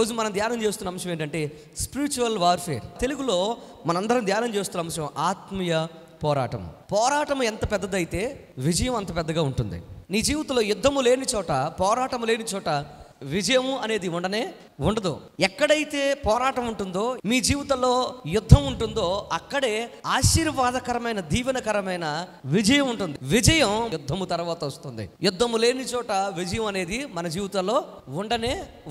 ఈరోజు మనం ధ్యానం చేస్తున్న అంశం ఏంటంటే స్పిరిచువల్ వార్ఫేర్. తెలుగులో మనందరం ధ్యానం చేస్తున్న అంశం ఆత్మీయ పోరాటం. పోరాటం ఎంత పెద్దదైతే విజయం అంత పెద్దగా ఉంటుంది. నీ జీవితంలో యుద్ధము లేని చోట, పోరాటం లేని చోట విజయము అనేది ఉండదు. ఎక్కడైతే పోరాటం ఉంటుందో, మీ జీవితంలో యుద్ధం ఉంటుందో, అక్కడే ఆశీర్వాదకరమైన దీవెనకరమైన విజయం ఉంటుంది. విజయం యుద్ధము తర్వాత వస్తుంది. యుద్ధము లేని చోట విజయం అనేది మన జీవితంలో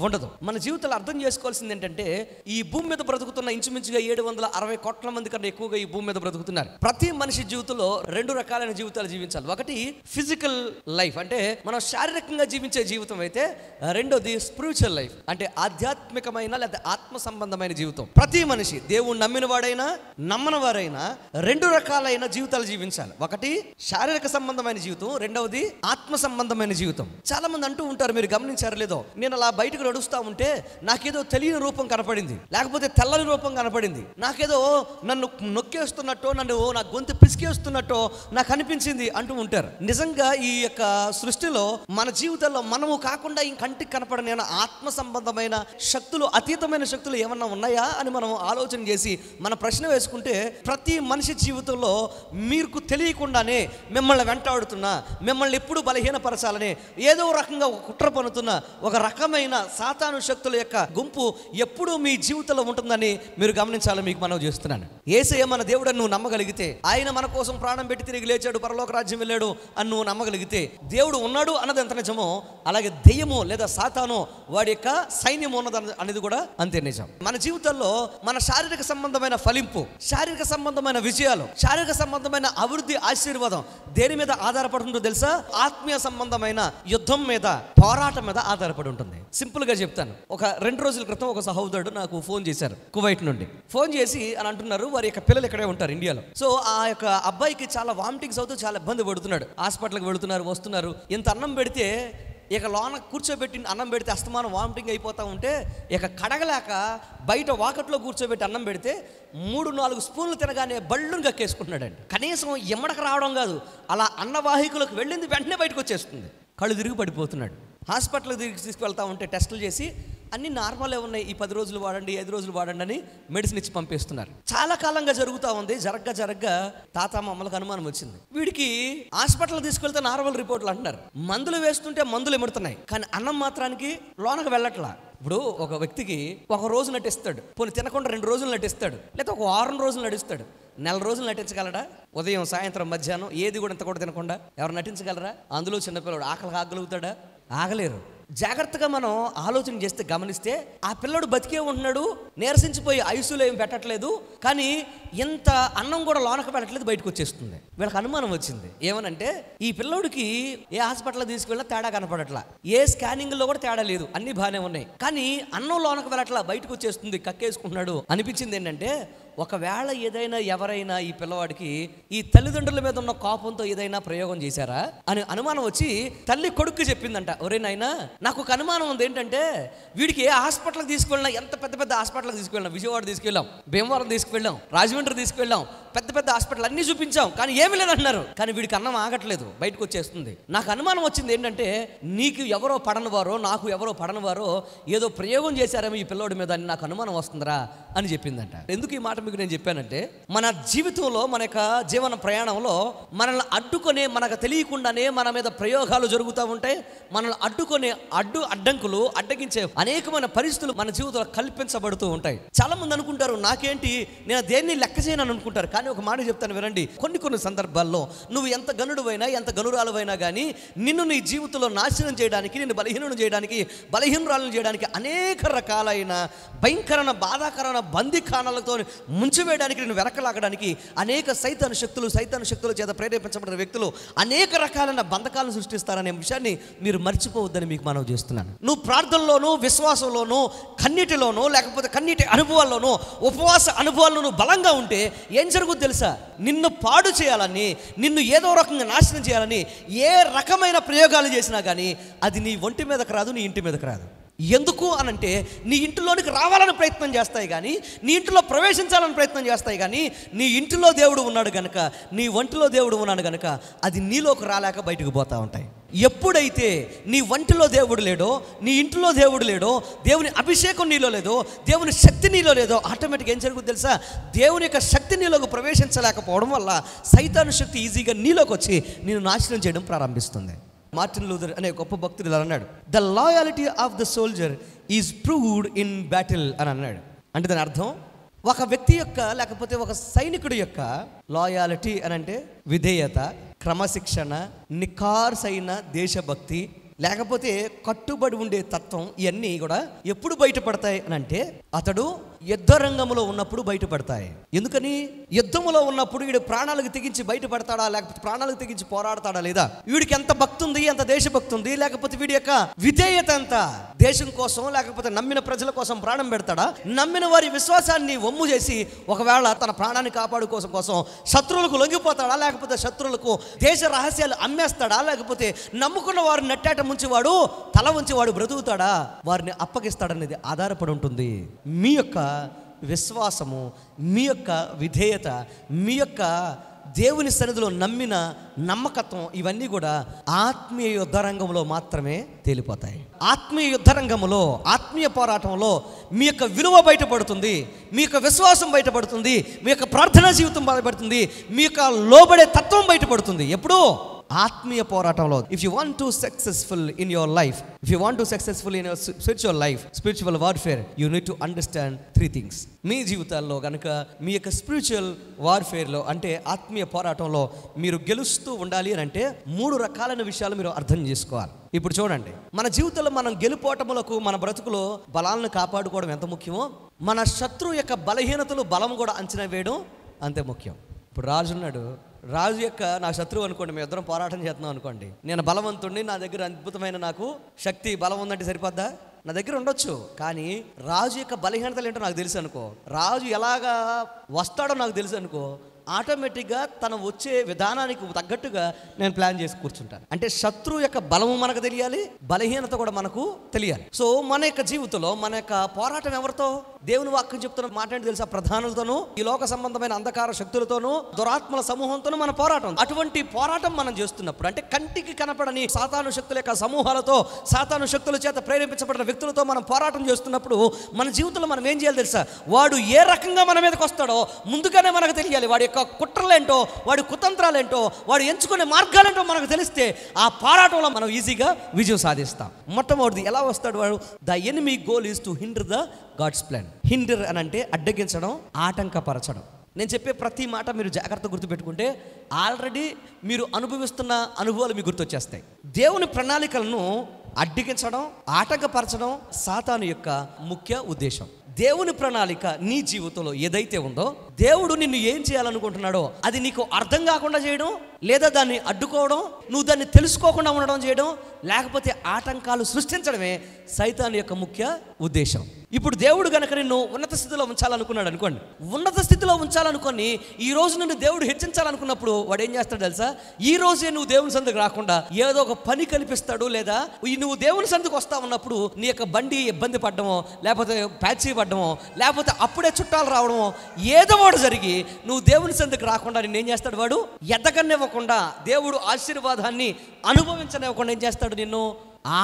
ఉండదు. మన జీవితంలో అర్థం చేసుకోవాల్సింది ఏంటంటే, ఈ భూమి మీద బ్రతుకుతున్న ఇంచుమించుగా 760 కోట్ల మంది కన్నా ఎక్కువగా ఈ భూమి మీద బ్రతుకుతున్నారు. ప్రతి మనిషి జీవితంలో 2 రకాలైన జీవితాలు జీవించాలి. ఒకటి ఫిజికల్ లైఫ్, అంటే మనం శారీరకంగా జీవించే జీవితం అయితే, రెండోది స్పిరిచువల్ లైఫ్, అంటే ఆధ్యాత్మికమైన లేదా ఆత్మ సంబంధమైన జీవితం. ప్రతి మనిషి, దేవుడు నమ్మిన వాడైనా నమ్మని వారైనా 2 రకాలైన జీవితాలు జీవించాలి. ఒకటి శారీరక సంబంధమైన జీవితం, రెండవది ఆత్మ సంబంధమైన జీవితం. చాలా మంది అంటూ ఉంటారు, మీరు గమనించారు లేదో, నేను అలా బయటకు నడుస్తూ ఉంటే నాకేదో తెలియని రూపం కనపడింది, లేకపోతే తెల్లని రూపం కనపడింది, నాకేదో నన్ను నొక్కేస్తున్నట్టో, నన్ను నా గొంతు పిసికేస్తున్నట్టో నాకు అనిపించింది అంటూ ఉంటారు. నిజంగా ఈ యొక్క సృష్టిలో మన జీవితంలో మనము కాకుండా కంటికి కనపడని ఆత్మ సంబంధమైన శక్తులు, అతీతమైన శక్తులు ఏమన్నా ఉన్నాయా అని మనం ఆలోచన చేసి మన ప్రశ్న వేసుకుంటే, ప్రతి మనిషి జీవితంలో మీకు తెలియకుండానే మిమ్మల్ని వెంటాడుతున్నా, మిమ్మల్ని ఎప్పుడు బలహీనపరచాలని ఏదో రకంగా ఒక కుట్ర పన్నుతున్న ఒక రకమైన సాతాను శక్తుల యొక్క గుంపు ఎప్పుడూ మీ జీవితంలో ఉంటుందని మీరు గమనించాలని మీకు మనం చేస్తున్నాను. యేసయ్య మన దేవుడని నువ్వు నమ్మగలిగితే, ఆయన మన కోసం ప్రాణం పెట్టి తిరిగి లేచాడు, పరలోక రాజ్యం వెళ్ళాడు అని నువ్వు నమ్మగలిగితే, దేవుడు ఉన్నాడు అన్నది ఎంత నిజమో, అలాగే దెయ్యము లేదా సాతాను వాడి యొక్క సైన్యం ఉన్నది అనేది కూడా అంతే నిజం. మన జీవితంలో మన శారీరక సంబంధమైన ఫలింపు, శారీరక సంబంధమైన విజయాలు, శారీరక సంబంధమైన అభివృద్ధి, ఆశీర్వాదం దేని మీద ఆధారపడుతుందో తెలుసా? ఆత్మీయ సంబంధమైన యుద్ధం మీద, పోరాటం మీద ఆధారపడి ఉంటుంది. సింపుల్ గా చెప్తాను. ఒక 2 రోజుల క్రితం ఒక సహోదరుడు నాకు ఫోన్ చేశారు, కువైట్ నుండి. ఫోన్ చేసి అని అంటున్నారు, వారి యొక్క పిల్లలు ఇక్కడే ఉంటారు ఇండియాలో. సో ఆ యొక్క అబ్బాయికి చాలా వామిటింగ్స్ అవుతూ చాలా ఇబ్బంది పడుతున్నాడు. హాస్పిటల్కి వెళుతున్నారు, వస్తున్నారు. ఇంత అన్నం పెడితే, ఇక లోన కూర్చోబెట్టి అన్నం పెడితే అస్తమానం వామిటింగ్ అయిపోతూ ఉంటే, ఇక కడగలేక బయట వాకట్లో కూర్చోబెట్టి అన్నం పెడితే 3-4 స్పూన్లు తినగానే బళ్ళును కక్కేసుకుంటున్నాడండి. కనీసం ఎమ్మడకు రావడం కాదు, అలా అన్నవాహికులకు వెళ్ళింది వెంటనే బయటకు వచ్చేస్తుంది. కళ్ళు తిరిగి పడిపోతున్నాడు. హాస్పిటల్కి తీసుకువెళ్తా ఉంటే టెస్టులు చేసి అన్ని నార్మలే ఉన్నాయి, ఈ 10 రోజులు వాడండి, 5 రోజులు వాడండి అని మెడిసిన్ ఇచ్చి పంపిస్తున్నారు. చాలా కాలంగా జరుగుతూ ఉంది. జరగ్గా తాత అమ్మలకు అనుమానం వచ్చింది. వీడికి హాస్పిటల్ తీసుకెళ్తే నార్మల్ రిపోర్ట్లు అంటున్నారు, మందులు వేస్తుంటే మందులు ఎముడుతున్నాయి, కానీ అన్నం మాత్రానికి లోనకు వెళ్ళట్లా. ఇప్పుడు ఒక వ్యక్తికి ఒక రోజు నటిస్తాడు, పోనీ తినకుండా 2 రోజులు నటిస్తాడు, లేదా ఒక 6 రోజులు నటిస్తాడు. 4 రోజులు నటించగలడా? ఉదయం సాయంత్రం మధ్యాహ్నం ఏది కూడా ఇంత కూడా తినకుండా ఎవరు నటించగలరా? అందులో చిన్నపిల్లడు ఆగలుగుతాడా? ఆగలేరు. జాగ్రత్తగా మనం ఆలోచన చేస్తే, గమనిస్తే, ఆ పిల్లడు బతికే ఉంటున్నాడు, నీరసించిపోయి ఐసీయూలో ఏం పెట్టట్లేదు, కానీ ఎంత అన్నం కూడా లోనకు పెట్టట్లేదు, బయటకు వచ్చేస్తుంది. వీళ్ళకి అనుమానం వచ్చింది. ఏమనంటే, ఈ పిల్లోడికి ఏ హాస్పిటల్ తీసుకెళ్ళినా తేడా కనపడట్లా, ఏ స్కానింగ్లో కూడా తేడా లేదు, అన్ని బాగానే ఉన్నాయి, కానీ అన్నం లోనకు వెళ్ళట్లా, బయటకు వచ్చేస్తుంది, కక్కేసుకుంటున్నాడు. అనిపించింది ఏంటంటే, ఒకవేళ ఏదైనా ఎవరైనా ఈ పిల్లవాడికి ఈ తల్లిదండ్రుల మీద ఉన్న కోపంతో ఏదైనా ప్రయోగం చేశారా అని అనుమానం వచ్చి తల్లి కొడుక్కి చెప్పిందంట, ఒరే నాయనా, నాకు ఒక అనుమానం ఉంది, ఏంటంటే వీడికి ఏ హాస్పిటల్కి తీసుకెళ్ళినా, ఎంత పెద్ద హాస్పిటల్కి తీసుకెళ్ళినా, విజయవాడ తీసుకెళ్ళాం, భీమవరం తీసుకెళ్ళాం, రాజమండ్రి తీసుకెళ్ళాం, పెద్ద హాస్పిటల్ అన్నీ చూపించాం, కానీ ఏమీ లేదంటున్నారు, కానీ వీడికి అన్నం ఆగట్లేదు, బయటకు వచ్చేస్తుంది. నాకు అనుమానం వచ్చింది ఏంటంటే, నీకు ఎవరో పడనివారో, నాకు ఎవరో పడనివారో ఏదో ప్రయోగం చేశారేమో ఈ పిల్లోడి మీద అని నాకు అనుమానం వస్తుందిరా అని చెప్పిందంట. ఎందుకు ఈ మాట మీకు నేను చెప్పానంటే, మన జీవితంలో, మన యొక్క జీవన ప్రయాణంలో మనల్ని అడ్డుకొని, మనకు తెలియకుండానే మన మీద ప్రయోగాలు జరుగుతూ ఉంటాయి. మనల్ని అడ్డుకొని అడ్డంకులు, అడ్డగించే అనేకమైన పరిస్థితులు మన జీవితంలో కల్పించబడుతూ ఉంటాయి. చాలా మంది అనుకుంటారు, నాకేంటి, నేను దేన్ని లెక్క చేయను అని అనుకుంటారు. కానీ ఒక మాట చెప్తాను వినండి, కొన్ని సందర్భాల్లో నువ్వు ఎంత గనుడువైనా, ఎంత గనురాలువైనా కానీ, నిన్ను నీ జీవితంలో నాశనం చేయడానికి, నిన్ను బలహీనం చేయడానికి, బలహీనరాలను చేయడానికి అనేక రకాలైన భయంకరమైన, బాధాకరమైన బందిఖానాలతో ముంచివేయడానికి, నేను వెనకలాగడానికి అనేక సైతాను శక్తుల చేత ప్రేరేపించబడిన వ్యక్తులు అనేక రకాలైన బంధకాలను సృష్టిస్తారనే విషయాన్ని మీరు మర్చిపోవద్దని మీకు మనవి చేస్తున్నాను. నువ్వు ప్రార్థనలోనూ, విశ్వాసంలోనూ, కన్నీటిలోనూ, లేకపోతే కన్నీటి అనుభవాల్లోనూ, ఉపవాస అనుభవాల్లోనూ బలంగా ఉంటే ఏం జరుగుతుంది తెలుసా? నిన్ను పాడు చేయాలని, నిన్ను ఏదో రకంగా నాశనం చేయాలని ఏ రకమైన ప్రయోగాలు చేసినా కానీ అది నీ ఒంటి మీదకి రాదు, నీ ఇంటి మీదకి రాదు. ఎందుకు అనంటే నీ ఇంటిలోనికి రావాలని ప్రయత్నం చేస్తాయి కానీ, నీ ఇంటిలో ప్రవేశించాలని ప్రయత్నం చేస్తాయి కానీ, నీ ఇంటిలో దేవుడు ఉన్నాడు గనక, నీ వంటిలో దేవుడు ఉన్నాడు గనక అది నీలోకి రాలేక బయటకు పోతూ ఉంటాయి. ఎప్పుడైతే నీ వంటిలో దేవుడు లేడో, నీ ఇంటిలో దేవుడు లేడో, దేవుని అభిషేకం నీలో లేదో, దేవుని శక్తి నీలో లేదో, ఆటోమేటిక్గా ఏం జరుగుతుంది తెలుసా? దేవుని యొక్క శక్తి నీలోకి ప్రవేశించలేకపోవడం వల్ల సైతాను శక్తి ఈజీగా నీలోకి వచ్చి నేను నాశనం చేయడం ప్రారంభిస్తుంది. మార్టిన్ లూథర్ అనే గొప్ప భక్తుడు ఇలా అన్నాడు, the loyalty of the soldier is proved in battle అని అన్నాడు. అంటే దాని అర్థం, ఒక వ్యక్తి యొక్క లేకపోతే ఒక సైనికుడి యొక్క లాయాలిటీ అని అంటే విధేయత, క్రమశిక్షణ, నిఖార్సైన దేశభక్తి, లేకపోతే కట్టుబడి ఉండే తత్వం, ఇవన్నీ కూడా ఎప్పుడు బయటపడతాయి అని అంటే అతడు యుద్ధ రంగంలో ఉన్నప్పుడు బయటపడతాయి. ఎందుకని? యుద్ధములో ఉన్నప్పుడు వీడు ప్రాణాలకు తెగించి బయటపడతాడా, లేకపోతే ప్రాణాలకు తెగించి పోరాడతాడా లేదా, వీడికి ఎంత భక్తి ఉంది, ఎంత దేశభక్తి ఉంది, లేకపోతే వీడి యొక్క విధేయత ఎంత, దేశం కోసం లేకపోతే నమ్మిన ప్రజల కోసం ప్రాణం పెడతాడా, నమ్మిన వారి విశ్వాసాన్ని వమ్ము చేసి ఒకవేళ తన ప్రాణాన్ని కాపాడుకోసం కోసం శత్రువులకు లొంగిపోతాడా, లేకపోతే శత్రువులకు దేశ రహస్యాలు అమ్మేస్తాడా, లేకపోతే నమ్ముకున్న వారు నెట్టాట ముంచివాడు తల ఉంచివాడు బ్రతుకుతాడా, వారిని అప్పగిస్తాడనేది ఆధారపడి ఉంటుంది. మీ యొక్క విశ్వాసము, మీ యొక్క విధేయత, మీ యొక్క దేవుని సన్నిధిలో నమ్మిన నమ్మకత్వం, ఇవన్నీ కూడా ఆత్మీయ యుద్ధ రంగంలో మాత్రమే తేలిపోతాయి. ఆత్మీయ యుద్ధ రంగంలో, ఆత్మీయ పోరాటంలో మీ యొక్క విలువ బయటపడుతుంది, మీ యొక్క విశ్వాసం బయటపడుతుంది, మీ యొక్క ప్రార్థనా జీవితం బయటపడుతుంది, మీ యొక్క లోబడే తత్వం బయటపడుతుంది. ఎప్పుడు? ఆత్మీయ పోరాటంలో. If you want to successful in your life, if you want to successful in your spiritual life, spiritual warfare, you need to understand 3 things. మీ జీవితాల్లో కనుక మీ యొక్క స్పిరిచువల్ వార్ఫేర్లో అంటే ఆత్మీయ పోరాటంలో మీరు గెలుస్తూ ఉండాలి అని అంటే 3 రకాలైన విషయాలు మీరు అర్థం చేసుకోవాలి. ఇప్పుడు చూడండి, మన జీవితంలో మనం గెలుపోటములకు, మన బ్రతుకులో బలాలను కాపాడుకోవడం ఎంత ముఖ్యమో, మన శత్రువు యొక్క బలహీనతలు బలం కూడా అంచనా వేయడం అంతే ముఖ్యం. ఇప్పుడు రాజు ఉన్నాడు, రాజు యొక్క నా శత్రువు అనుకోండి, మేము ఇద్దరం పోరాటం చేస్తున్నాం అనుకోండి, నేను బలవంతుడిని, నా దగ్గర అద్భుతమైన నాకు శక్తి బలం ఉందంటే సరిపోద్దా? నా దగ్గర ఉండొచ్చు, కానీ రాజు యొక్క బలహీనతలు ఏంటో నాకు తెలుసు అనుకో, రాజు ఎలాగా వస్తాడో నాకు తెలుసు అనుకో, ఆటోమేటిక్గా తను వచ్చే విధానానికి తగ్గట్టుగా నేను ప్లాన్ చేసి కూర్చుంటాను. అంటే శత్రువు యొక్క బలము మనకు తెలియాలి, బలహీనత కూడా మనకు తెలియాలి. సో మన యొక్క జీవితంలో మన యొక్క పోరాటం ఎవరితో? దేవుని వాక్యం చెప్తున్న మాట ఏంటి తెలుసా? ప్రధానులతోనూ, ఈ లోక సంబంధమైన అంధకార శక్తులతోనూ, దురాత్మల సమూహంతోనూ మన పోరాటం. అటువంటి పోరాటం మనం చేస్తున్నప్పుడు, అంటే కంటికి కనపడని సాతాను శక్తుల యొక్క సమూహాలతో, సాతాను శక్తుల చేత ప్రేరేపించబడిన వ్యక్తులతో మనం పోరాటం చేస్తున్నప్పుడు మన జీవితంలో మనం ఏం చేయాలి తెలుసా? వాడు ఏ రకంగా మన మీదకి వస్తాడో ముందుగానే మనకు తెలియాలి. వాడి యొక్క కుట్రలేంటో, వాడి కుతంత్రాలేంటో, వాడు ఎంచుకునే మార్గాలేంటో మనకు తెలిస్తే ఆ పోరాటంలో మనం ఈజీగా విజయం సాధిస్తాం. మొట్టమొదటిది ఎలా వస్తాడు వాడు? The enemy goal is to hinder the God's plan. Hinder అని అంటే అడ్డగించడం, ఆటంకపరచడం. నేను చెప్పే ప్రతి మాట మీరు జాగ్రత్తగా గుర్తుపెట్టుకుంటే ఆల్రెడీ మీరు అనుభవిస్తున్న అనుభవాలు మీకు గుర్తొచ్చేస్తాయి. దేవుని ప్రణాళికలను అడ్డగించడం, ఆటంకపరచడం సాతాను యొక్క ముఖ్య ఉద్దేశం. దేవుని ప్రణాళిక నీ జీవితంలో ఏదైతే ఉందో, దేవుడు నిన్ను ఏం చేయాలనుకుంటున్నాడో అది నీకు అర్థం కాకుండా చేయడం, లేదా దాన్ని అడ్డుకోవడం, నువ్వు దాన్ని తెలుసుకోకుండా ఉండడం చేయడం, లేకపోతే ఆటంకాలు సృష్టించడమే సైతాను యొక్క ముఖ్య ఉద్దేశం. ఇప్పుడు దేవుడు గనక నిన్ను ఉన్నత స్థితిలో ఉంచాలనుకున్నాడు అనుకోండి, ఉన్నత స్థితిలో ఉంచాలనుకొని ఈ రోజు నిన్ను దేవుడు హెచ్చించాలనుకున్నప్పుడు వాడు ఏం చేస్తాడు తెలుసా? ఈ రోజే నువ్వు దేవుని సందుకు రాకుండా ఏదో ఒక పని కల్పిస్తాడు, లేదా నువ్వు దేవుని సందుకు వస్తా ఉన్నప్పుడు నీ యొక్క బండి ఇబ్బంది పడ్డమో, లేకపోతే ప్యాచీ పడ్డమో, లేకపోతే అప్పుడే చుట్టాలు రావడమో, ఏదో ఒకటి జరిగి నువ్వు దేవుని సందుకు రాకుండా నిన్ను ఏం చేస్తాడు? వాడు ఎదగనివ్వకుండా, దేవుడు ఆశీర్వాదాన్ని అనుభవించనివ్వకుండా ఏం చేస్తాడు? నిన్ను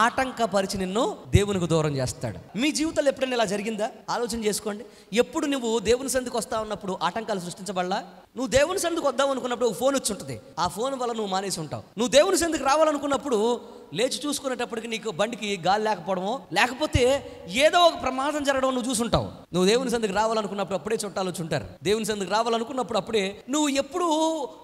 ఆటంకపరిచి నిన్ను దేవునికి దూరం చేస్తాడు. మీ జీవితంలో ఎప్పుడైనా ఇలా జరిగిందా? ఆలోచన చేసుకోండి. ఎప్పుడు నువ్వు దేవుని సందుకు వస్తా ఉన్నప్పుడు ఆటంకాలు సృష్టించబడలా? నువ్వు దేవుని సందుకు వద్దాం అనుకున్నప్పుడు ఒక ఫోన్ వచ్చి ఉంటుంది, ఆ ఫోన్ వల్ల నువ్వు మానేసి ఉంటావు. నువ్వు దేవుని సందుకు రావాలనుకున్నప్పుడు లేచి చూసుకునేటప్పటికి నీకు బండికి గాలి లేకపోవడమో, లేకపోతే ఏదో ఒక ప్రమాదం జరగడం నువ్వు చూసుంటావు. నువ్వు దేవుని సందుకు రావాలనుకున్నప్పుడు అప్పుడే చుట్టాలు వచ్చి ఉంటారు. దేవుని సందుకు రావాలనుకున్నప్పుడు అప్పుడే నువ్వు ఎప్పుడు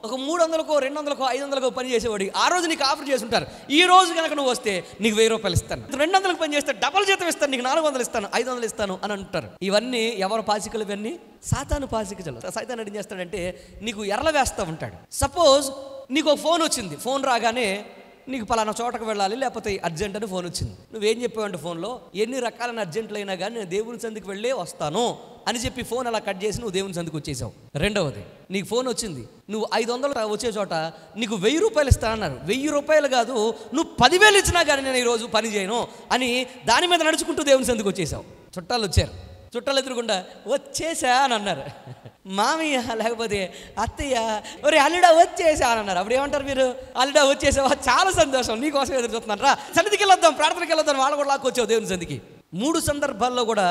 ఒక 300కో 200కో 500కో పని చేసేవాడి, ఆ రోజు నీకు ఆఫర్ చేసి ఉంటారు. ఈ రోజు కనుక నువ్వు వస్తే నీకు 1000 రూపాయలు ఇస్తాను, 200కి పని చేస్తే డబల్ జీతం ఇస్తాను, నీకు 400 ఇస్తాను, 500 ఇస్తాను అని అంటారు. ఇవన్నీ ఎవరు పాచికలు? ఇవన్నీ సాతాను పాచికలు. సైతాను ఏం చేస్తాడంటే నీకు ఎర్రల వేస్తూ ఉంటాడు. సపోజ్ నీకు ఒక ఫోన్ వచ్చింది, ఫోన్ రాగానే నీకు పలానా చోటకు వెళ్ళాలి, లేకపోతే అర్జెంట్ అని ఫోన్ వచ్చింది. నువ్వేం చెప్పావంటే ఫోన్లో, ఎన్ని రకాలైన అర్జెంట్లు అయినా కానీ నేను దేవుని సందికి వెళ్ళే వస్తాను అని చెప్పి ఫోన్ అలా కట్ చేసి నువ్వు దేవుని సందికి వచ్చేసావు. రెండవది, నీకు ఫోన్ వచ్చింది, నువ్వు 500 వచ్చే చోట నీకు 1000 రూపాయలు ఇస్తానన్నారు. 1000 రూపాయలు కాదు, నువ్వు 10,000 ఇచ్చినా కానీ నేను ఈరోజు పని చేయను అని దాని మీద నడుచుకుంటూ దేవుని సందికి వచ్చేసావు. చుట్టాలు వచ్చారు, చుట్టాలు ఎదురుకుండా వచ్చేసా అని అన్నారు. మామయ్య లేకపోతే అత్తయ్య, ఒరే అల్లుడా వచ్చేసా అని అన్నారు. అప్పుడు ఏమంటారు మీరు? అల్లుడా వచ్చేసావా, చాలా సంతోషం, నీకోసం ఎదురు చూస్తున్నాను, రా సన్నిధికి వెళ్ళొద్దాం, ప్రార్థనకి వెళ్ళొద్దాం. వాళ్ళు కూడా లాక్కొచ్చావు దేవుని సందికి. 3 సందర్భాల్లో కూడా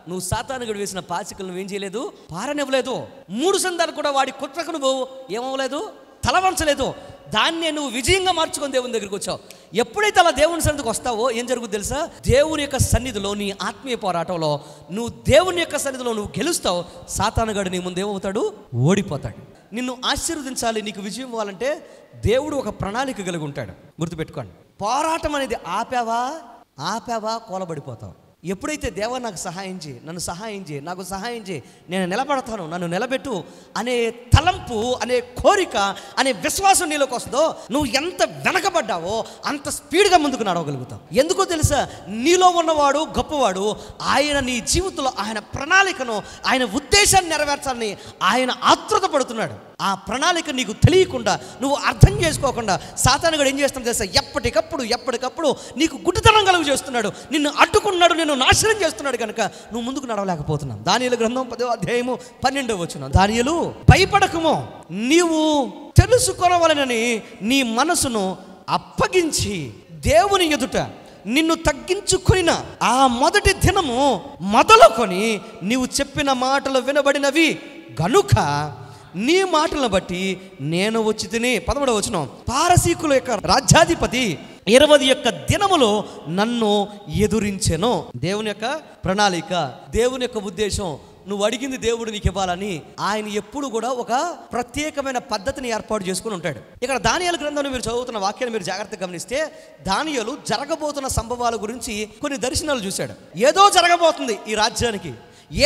నువ్వు సాతానుగడు వేసిన పాచికలు నువ్వేం చేయలేదు, పారనివ్వలేదు. 3 సందర్భాలు కూడా వాడి కుట్రకు నువ్వు ఏమవ్వలేదు, తలవంచలేదు. దాన్నే నువ్వు విజయంగా మార్చుకొని దేవుని దగ్గరికి వచ్చావు. ఎప్పుడైతే అలా దేవుని సన్నిధికి వస్తావో ఏం జరుగుతుంది తెలుసా? దేవుని యొక్క సన్నిధిలో నీ ఆత్మీయ పోరాటంలో నువ్వు దేవుని యొక్క సన్నిధిలో నువ్వు గెలుస్తావు. సాతానుగాడు నీ ముందు ఏమవుతాడు? ఓడిపోతాడు. నిన్ను ఆశీర్వదించాలి, నీకు విజయం ఇవ్వాలంటే దేవుడు ఒక ప్రణాళిక కలిగి ఉంటాడు. గుర్తుపెట్టుకోండి. పోరాటం అనేది ఆపావా కూలబడిపోతావు. ఎప్పుడైతే దేవా నాకు సహాయం చేయి, నన్ను సహాయం చేయి, నాకు సహాయం చేయి, నేను నిలబడతాను, నన్ను నిలబెట్టు అనే తలంపు, అనే కోరిక, అనే విశ్వాసం నీలోకి వస్తుందో నువ్వు ఎంత వెనకబడ్డావో అంత స్పీడ్గా ముందుకు నడవగలుగుతావు. ఎందుకో తెలుసా? నీలో ఉన్నవాడు గొప్పవాడు. ఆయన నీ జీవితంలో ఆయన ప్రణాళికను, ఆయన ఉద్దేశాన్ని నెరవేర్చాలని ఆయన ఆతృత పడుతున్నాడు. ఆ ప్రణాళిక నీకు తెలియకుండా, నువ్వు అర్థం చేసుకోకుండా సాతానుగాడు ఏం చేస్తాడు తెలుసా? ఎప్పటికప్పుడు నీకు గుడ్డితనం కలుగు చేస్తున్నాడు, నిన్ను అడ్డుకున్నాడు, నిన్ను నాశనం చేస్తున్నాడు. కనుక నువ్వు ముందుకు నడవలేకపోతున్నావు. దానియేలు గ్రంథం 10వ అధ్యాయము 12వ వచనం, దానియేలు భయపడకుమో, నీవు తెలుసుకొనవలెనని నీ మనసును అప్పగించి దేవుని ఎదుట నిన్ను తగ్గించుకొనిన ఆ మొదటి దినము మొదలుకొని నీవు చెప్పిన మాటలు వినబడినవి గనుక నీ మాటలను బట్టి నేను వచ్చి తిని. 11వ వచనం, పారసీకుల యొక్క రాజ్యాధిపతి 20 దినములో నన్ను ఎదురించెను. దేవుని యొక్క ప్రణాళిక, దేవుని యొక్క ఉద్దేశం, నువ్వు అడిగింది దేవుడు నీకు ఇవ్వాలని ఆయన ఎప్పుడు కూడా ఒక ప్రత్యేకమైన పద్ధతిని ఏర్పాటు చేసుకుని ఉంటాడు. ఇక్కడ దానియేలు గ్రంథంలో మీరు చదువుతున్న వాక్యాన్ని మీరు జాగ్రత్తగా గమనిస్తే, దానియేలు జరగబోతున్న సంభవాల గురించి కొన్ని దర్శనాలు చూశాడు. ఏదో జరగబోతుంది ఈ రాజ్యానికి,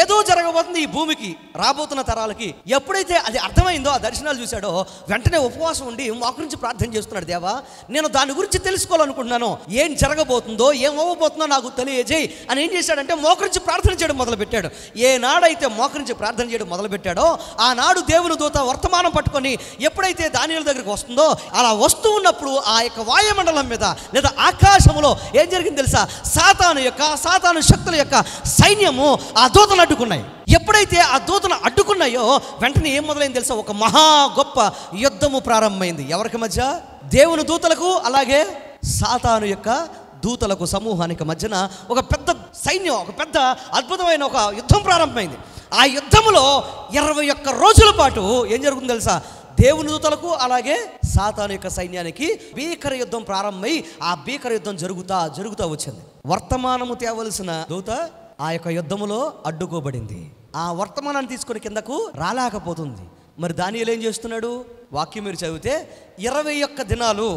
ఏదో జరగబోతుంది ఈ భూమికి, రాబోతున్న తరాలకి. ఎప్పుడైతే అది అర్థమైందో, ఆ దర్శనాలు చూశాడో, వెంటనే ఉపవాసం ఉండి మోకరించి ప్రార్థన చేస్తున్నాడు. దేవా, నేను దాని గురించి తెలుసుకోవాలనుకుంటున్నాను, ఏం జరగబోతుందో, ఏం అవ్వబోతుందో నాకు తెలియజేయి అని ఏం చేశాడంటే మోకరించి ప్రార్థన చేయడం మొదలుపెట్టాడు. ఏనాడైతే మోకరించి ప్రార్థన చేయడం మొదలుపెట్టాడో ఆనాడు దేవుని దూత వర్తమానం పట్టుకొని ఎప్పుడైతే దానియేలు దగ్గరికి వస్తుందో, అలా వస్తూ ఉన్నప్పుడు ఆ యొక్క వాయుమండలం మీద లేదా ఆకాశంలో ఏం జరిగింది తెలుసా? సాతాను శక్తుల యొక్క సైన్యము ఆ దూతను అడ్డుకున్నాయి. ఎప్పుడైతే ఆ దూతను అడ్డుకున్నాయో వెంటనే ఏం మొదలైంది తెలుసా? ఒక మహా గొప్ప యుద్ధము ప్రారంభమైంది. ఎవరికి మధ్య? దేవుని దూతలకు, అలాగే సాతాను యొక్క దూతలకు సమూహానికి మధ్యన ఒక పెద్ద సైన్యం, ఒక పెద్ద అద్భుతమైన ఒక యుద్ధం ప్రారంభమైంది. ఆ యుద్ధంలో 21 రోజుల పాటు ఏం జరుగుతుంది తెలుసా? దేవుని దూతలకు అలాగే సాతాను యొక్క సైన్యానికి భీకర యుద్ధం ప్రారంభమై ఆ భీకర యుద్ధం జరుగుతా వచ్చింది. వర్తమానము తేవలసిన దూత ఆ యొక్క యుద్ధములో అడ్డుకోబడింది. ఆ వర్తమానాన్ని తీసుకొని కిందకు రాలేకపోతుంది. మరి దానియేలు ఏం చేస్తున్నాడు? వాక్యం మీరు చదివితే 21 దినాలు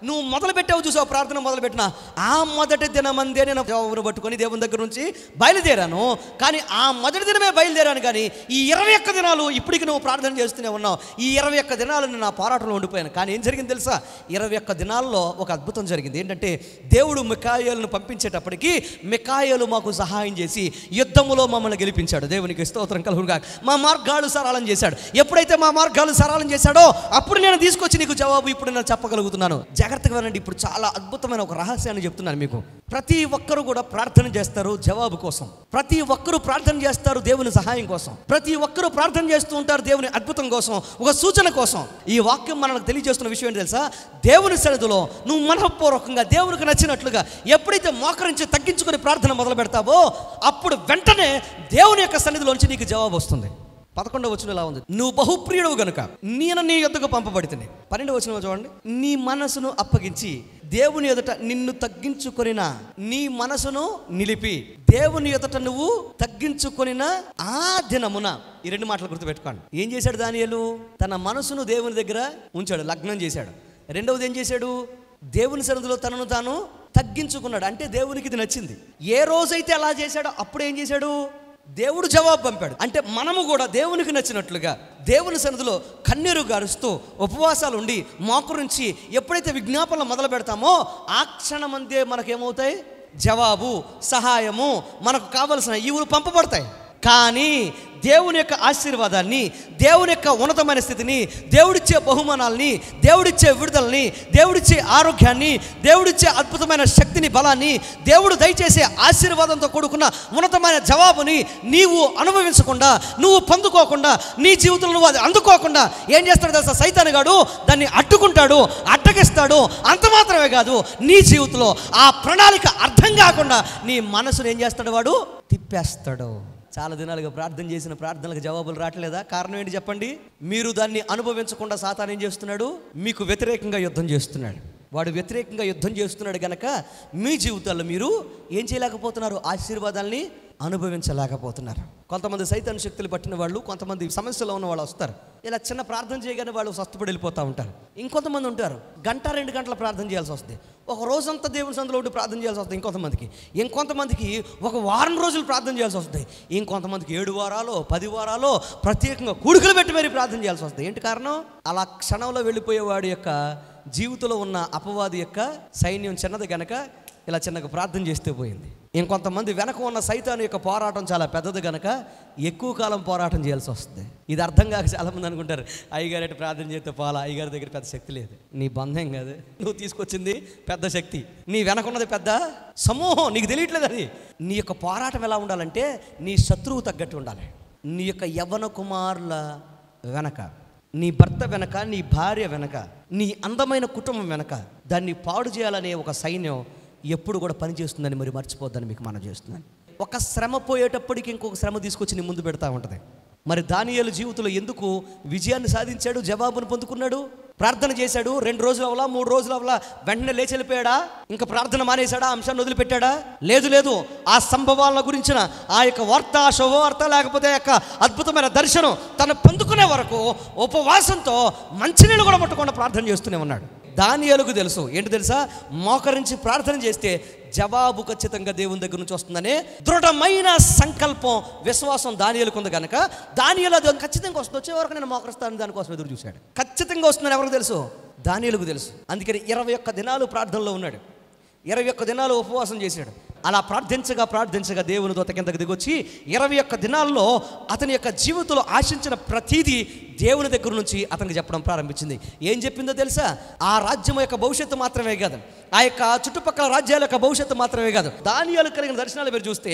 నువ్వు మొదలుపెట్టావు, చూసావు, ప్రార్థన మొదలుపెట్టిన ఆ మొదటి దినమందే నేను జవాబును పట్టుకొని దేవుని దగ్గర నుంచి బయలుదేరాను. కానీ ఆ మొదటి దినమే బయలుదేరాను, కానీ ఈ 21 దినాలు ఇప్పటికి నువ్వు ప్రార్థన చేస్తూనే ఉన్నావు. ఈ 21 దినాలు నేను నా పోరాటంలో ఉండిపోయాను. కానీ ఏం జరిగింది తెలుసా? 21 దినాల్లో ఒక అద్భుతం జరిగింది. ఏంటంటే దేవుడు మిఖాయేలును పంపించేటప్పటికి మిఖాయేలు మాకు సహాయం చేసి యుద్ధములో మమ్మల్ని గెలిపించాడు. దేవునికి స్తోత్రం కలుగునుగాక. మా మార్గాలు సరళం చేశాడు. ఎప్పుడైతే మా మార్గాలు సరళం చేశాడో అప్పుడు నేను తీసుకొచ్చి నీకు జవాబు ఇప్పుడు నేను చెప్పగలుగుతున్నాను. జాగ్రత్తగా వినండి. ఇప్పుడు చాలా అద్భుతమైన ఒక రహస్యాన్ని చెప్తున్నాను మీకు. ప్రతి ఒక్కరు కూడా ప్రార్థన చేస్తారు జవాబు కోసం. ప్రతి ఒక్కరు ప్రార్థన చేస్తారు దేవుని సహాయం కోసం. ప్రతి ఒక్కరు ప్రార్థన చేస్తూ ఉంటారు దేవుని అద్భుతం కోసం, ఒక సూచన కోసం. ఈ వాక్యం మనకు తెలియజేస్తున్న విషయం ఏంటి తెలుసా? దేవుని సన్నిధిలో నువ్వు మనఃపూర్వకంగా దేవునికి నచ్చినట్లుగా ఎప్పుడైతే మోకరించి తగ్గించుకొని ప్రార్థన మొదలు పెడతావో అప్పుడు వెంటనే దేవుని యొక్క సన్నిధిలోంచి నీకు జవాబు వస్తుంది. 11వ వచనం ఇలా ఉంది, నువ్వు బహుప్రియుడవు గనుక నేను నీ యొద్దకు పంపబడితిని. 12వ వచనం చూడండి, నీ మనసును అప్పగించి దేవుని ఎదుట నిన్ను తగ్గించుకొనిన, నీ మనసును నిలిపి దేవుని ఎదుట నువ్వు తగ్గించుకొనిన ఆ దినమున. ఈ 2 మాటలు గుర్తుపెట్టుకోండి. ఏం చేశాడు దానియేలు? తన మనసును దేవుని దగ్గర ఉంచాడు, లగ్నం చేశాడు. రెండవది ఏం చేశాడు? దేవుని సన్నిధిలో తనను తాను తగ్గించుకున్నాడు. అంటే దేవునికి ఇది నచ్చింది. ఏ రోజైతే అలా చేశాడో అప్పుడు ఏం చేశాడు? దేవుడు జవాబు పంపాడు. అంటే మనము కూడా దేవునికి నచ్చినట్లుగా దేవుని సన్నిధిలో కన్నీరు గారుస్తూ ఉపవాసాలు ఉండి మోకరించి ఎప్పుడైతే విజ్ఞాపనలు మొదలు పెడతామో ఆ క్షణమందే మనకేమవుతాయి? జవాబు, సహాయము, మనకు కావలసిన ఈవులు పంపబడతాయి. కానీ దేవుని యొక్క ఆశీర్వాదాన్ని, దేవుని యొక్క ఉన్నతమైన స్థితిని, దేవుడిచ్చే బహుమానాల్ని, దేవుడిచ్చే విడుదలని, దేవుడిచ్చే ఆరోగ్యాన్ని, దేవుడిచ్చే అద్భుతమైన శక్తిని, బలాన్ని, దేవుడు దయచేసే ఆశీర్వాదంతో కూడుకున్న ఉన్నతమైన జవాబుని నీవు అనుభవించకుండా, నువ్వు పొందుకోకుండా, నీ జీవితంలో నువ్వు అది అందుకోకుండా ఏం చేస్తాడు తెలుసా? సైతానుగాడు దాన్ని అడ్డుకుంటాడు, అడ్డగిస్తాడు. అంత మాత్రమే కాదు, నీ జీవితంలో ఆ ప్రణాళిక అర్థం కాకుండా నీ మనసును ఏం చేస్తాడు? వాడు తిప్పేస్తాడు. చాలా దినాలుగా ప్రార్థన చేసిన ప్రార్థనలకు జవాబులు రావట్లేదా? కారణం ఏంటి చెప్పండి? మీరు దాన్ని అనుభవించకుండా సాతాను ఏం చేస్తున్నాడు? మీకు వ్యతిరేకంగా యుద్ధం చేస్తున్నాడు. వాడు వ్యతిరేకంగా యుద్ధం చేస్తున్నాడు కనుక మీ జీవితాల్లో మీరు ఏం చేయలేకపోతున్నారు? ఆశీర్వాదాల్ని అనుభవించలేకపోతున్నారు. కొంతమంది సైతాను శక్తులు పట్టిన వాళ్ళు, కొంతమంది సమస్యలో ఉన్న వాళ్ళు వస్తారు, ఇలా చిన్న ప్రార్థన చేయగానే వాళ్ళు స్వస్థపడి వెళ్ళిపోతూ ఉంటారు. ఇంకొంతమంది ఉంటారు, గంట 2 గంటల ప్రార్థన చేయాల్సి వస్తుంది, ఒక రోజంతా దేవుని సన్నిధిలో ఉండి ప్రార్థన చేయాల్సి వస్తుంది. ఇంకొంతమందికి ఒక వారం రోజులు ప్రార్థన చేయాల్సి వస్తుంది. ఇంకొంతమందికి 7 వారాలు 10 వారాలు ప్రత్యేకంగా కూడుకలు పెట్టి మరీ ప్రార్థన చేయాల్సి వస్తుంది. ఏంటి కారణం? అలా క్షణంలో వెళ్ళిపోయేవాడి యొక్క జీవితంలో ఉన్న అపవాది యొక్క సైన్యం చిన్నది కనుక ఇలా చిన్నగా ప్రార్థన చేస్తే పోయింది. ఇంకొంతమంది వెనక ఉన్న సైతాను యొక్క పోరాటం చాలా పెద్దది కనుక ఎక్కువ కాలం పోరాటం చేయాల్సి వస్తుంది. ఇది అర్థం కాక చాలామంది అనుకుంటారు, అయ్యగారు ప్రార్థన చేస్తే పోలా, అయ్యగారి దగ్గర పెద్ద శక్తి లేదు. నీ బంధం కాదు, నువ్వు తీసుకొచ్చింది పెద్ద శక్తి, నీ వెనక ఉన్నది పెద్ద సమూహం, నీకు తెలియట్లేదు. అది నీ యొక్క పోరాటం ఎలా ఉండాలంటే నీ శత్రువు తగ్గట్టు ఉండాలి. నీ యొక్క యవ్వన కుమారుల వెనక, నీ భర్త వెనక, నీ భార్య వెనక, నీ అందమైన కుటుంబం వెనక దాన్ని పాడు చేయాలనే ఒక సైన్యం ఎప్పుడు కూడా పనిచేస్తుందని మరి మర్చిపోద్దని మీకు మనం చేస్తున్నాను. ఒక శ్రమ పోయేటప్పటికి ఇంకొక శ్రమ తీసుకొచ్చి నీ ముందు పెడతా ఉంటుంది. మరి దానియేలు జీవితంలో ఎందుకు విజయాన్ని సాధించాడు? జవాబును పొందుకున్నాడు. ప్రార్థన చేశాడు, 2 రోజులు అవలా 3 రోజులు అవలా వెంటనే లేచి వెళ్ళిపోయాడా? ఇంకా ప్రార్థన మానేశాడా? అంశాన్ని వదిలిపెట్టాడా? లేదు. ఆ సంభవాల గురించిన ఆ యొక్క వార్త, శుభవార్త లేకపోతే యొక్క అద్భుతమైన దర్శనం తను పొందుకునే వరకు ఉపవాసంతో మంచినీళ్ళు కూడా పట్టకుండా ప్రార్థన చేస్తూనే ఉన్నాడు. దానియేలుకు తెలుసు, ఏంటి తెలుసా? మోకరించి ప్రార్థన చేస్తే జవాబు ఖచ్చితంగా దేవుని దగ్గర నుంచి వస్తుందనే దృఢమైన సంకల్పం, విశ్వాసం దానియేలుకు ఉంది కనుక దానియేలు అది ఖచ్చితంగా వస్తుంది. వచ్చే వరకు నేను మోకరిస్తాను దానికోసం ఎదురు చూశాడు. ఖచ్చితంగా వస్తుందని ఎవరికి తెలుసు? దానియేలుకు తెలుసు. అందుకని 21 దినాలు ప్రార్థనలో ఉన్నాడు, 21 దినాలు ఉపవాసం చేశాడు. అలా ప్రార్థించగా దేవుని దూత కిందకి దిగొచ్చి 21 దినాల్లో అతని యొక్క జీవితంలో ఆశించిన ప్రతీదీ దేవుని దగ్గర నుంచి అతనికి చెప్పడం ప్రారంభించింది. ఏం చెప్పిందో తెలుసా? ఆ రాజ్యం యొక్క భవిష్యత్తు మాత్రమే కాదు, ఆ యొక్క చుట్టుపక్కల రాజ్యాల యొక్క భవిష్యత్తు మాత్రమే కాదు, దానియేలు కలిగిన దర్శనాలు మీరు చూస్తే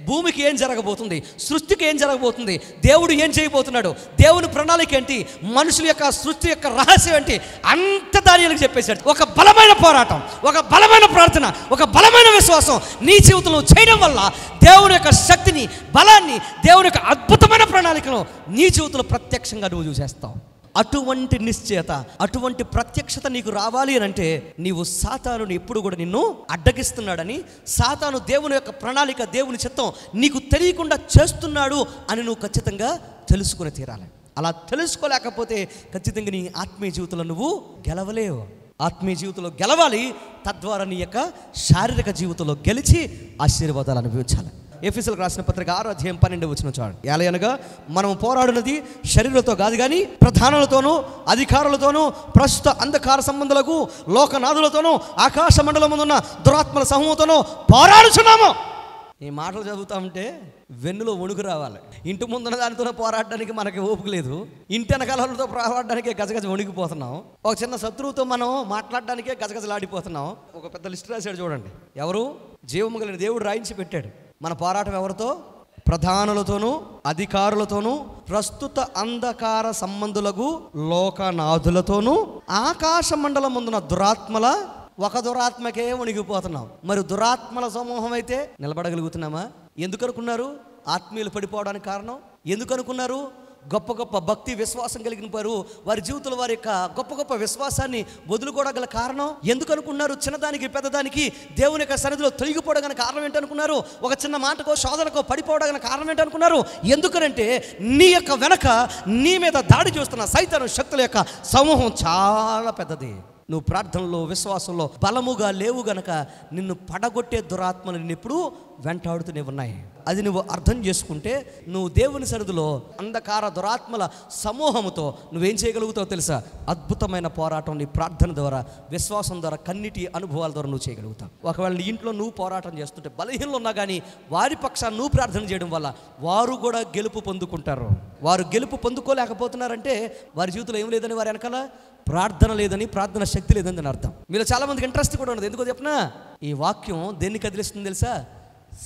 భూమికి ఏం జరగబోతుంది, సృష్టికి ఏం జరగబోతుంది, దేవుడు ఏం చేయబోతున్నాడు, దేవుని ప్రణాళిక ఏంటి, మనుషుల యొక్క సృష్టి యొక్క రహస్యం ఏంటి, అంత దానియేలుకు చెప్పేశాడు. ఒక బలమైన పోరాటం, ఒక బలమైన ప్రార్థన, ఒక బలమైన విశ్వాసం నీ జీవితంలో చేయడం వల్ల దేవుని యొక్క శక్తిని, బలాన్ని, దేవుని యొక్క అద్భుతమైన ప్రణాళికను నీ జీవితంలో ప్రత్యక్షంగా నువ్వు చూసేస్తావు. అటువంటి నిశ్చయత, అటువంటి ప్రత్యక్షత నీకు రావాలి అని అంటే నీవు సాతానుని ఎప్పుడు కూడా నిన్ను అడ్డగిస్తున్నాడని, సాతాను దేవుని యొక్క ప్రణాళిక, దేవుని చిత్తం నీకు తెలియకుండా చేస్తున్నాడు అని నువ్వు ఖచ్చితంగా తెలుసుకుని తీరాలి. అలా తెలుసుకోలేకపోతే ఖచ్చితంగా నీ ఆత్మీయ జీవితంలో నువ్వు గెలవలేవు. ఆత్మీయ జీవితంలో గెలవాలి, తద్వారా నీ యొక్క శారీరక జీవితంలో గెలిచి ఆశీర్వాదాలు అనుభవించాలి. ఎఫెసీయులకు రాసిన పత్రిక 6 అధ్యాయం 12 వచనం చూడండి. ఎలాగనగా మనం పోరాడినది శరీరంతో కాదు కానీ ప్రధానులతోనూ, అధికారులతోనూ, ప్రస్తుత అంధకార సంబంధులకు, లోకనాథులతోనూ, ఆకాశ మండలమునున్న దురాత్మల సమూహంతోనూ పోరాడుచున్నాము. ఈ మాటలు చదువుతా ఉంటే వెన్నులో వణుకు రావాలి. ఇంటి ముందున్న దానితో పోరాడడానికి మనకి ఓపిక లేదు, ఇంటి వెనకాలతో పోరాడడానికే గజగజ వణికిపోతున్నాం, ఒక చిన్న శత్రువుతో మనం మాట్లాడడానికే గజగజలాడిపోతున్నాం. ఒక పెద్ద లిస్ట్ రాశాడు చూడండి. ఎవరు? జీవము కలిగిన దేవుడు రాయించి పెట్టాడు. మన పోరాటం ఎవరితో? ప్రధానులతోనూ, అధికారులతోనూ, ప్రస్తుత అంధకార సంబంధులకు, లోకనాథులతోనూ, ఆకాశ మండలం ముందున్న దురాత్మల, ఒక దురాత్మకే వణిగిపోతున్నాం. మరి దురాత్మల సమూహం అయితే నిలబడగలుగుతున్నామా? ఎందుకు అనుకున్నారు ఆత్మీయులు పడిపోవడానికి కారణం? ఎందుకు అనుకున్నారు? గొప్ప గొప్ప భక్తి, విశ్వాసం కలిగిన వారు వారి జీవితంలో వారి యొక్క గొప్ప గొప్ప విశ్వాసాన్ని వదులుకోవడం కారణం ఎందుకు అనుకున్నారు? చిన్నదానికి పెద్దదానికి దేవుని యొక్క సన్నిధిలో తొలగిపోవడం కారణం ఏంటనుకున్నారు? ఒక చిన్న మాటకో శోధనకో పడిపోవడం కారణం ఏంటనుకున్నారు? ఎందుకనంటే నీ యొక్క వెనక నీ మీద దాడి చేస్తున్న సైతాను శక్తుల యొక్క సమూహం చాలా పెద్దది. నువ్వు ప్రార్థనలో, విశ్వాసంలో బలముగా లేవు గనక నిన్ను పడగొట్టే దురాత్మలు నిన్ను ఎప్పుడు వెంటాడుతూనే ఉన్నాయి. అది నువ్వు అర్థం చేసుకుంటే నువ్వు దేవుని సన్నిధిలో అంధకార దురాత్మల సమూహముతో నువ్వేం చేయగలుగుతావు తెలుసా? అద్భుతమైన పోరాటం నీ ప్రార్థన ద్వారా, విశ్వాసం ద్వారా, కన్నిటి అనుభవాల ద్వారా నువ్వు చేయగలుగుతావు. ఒకవేళ నీ ఇంట్లో నువ్వు పోరాటం చేస్తుంటే బలహీనలు ఉన్నా కానీ వారి పక్షాన్ని నువ్వు ప్రార్థన చేయడం వల్ల వారు కూడా గెలుపు పొందుకుంటారు. వారు గెలుపు పొందుకోలేకపోతున్నారంటే వారి జీవితంలో ఏం లేదని, వారి వెనకాల ప్రార్థన లేదని, ప్రార్థన శక్తి లేదని అర్థం. మీలో చాలామందికి ఇంట్రెస్ట్ కూడా ఉండదు. ఎందుకో చెప్పనా? ఈ వాక్యం దేన్ని కదిలిస్తుంది తెలుసా?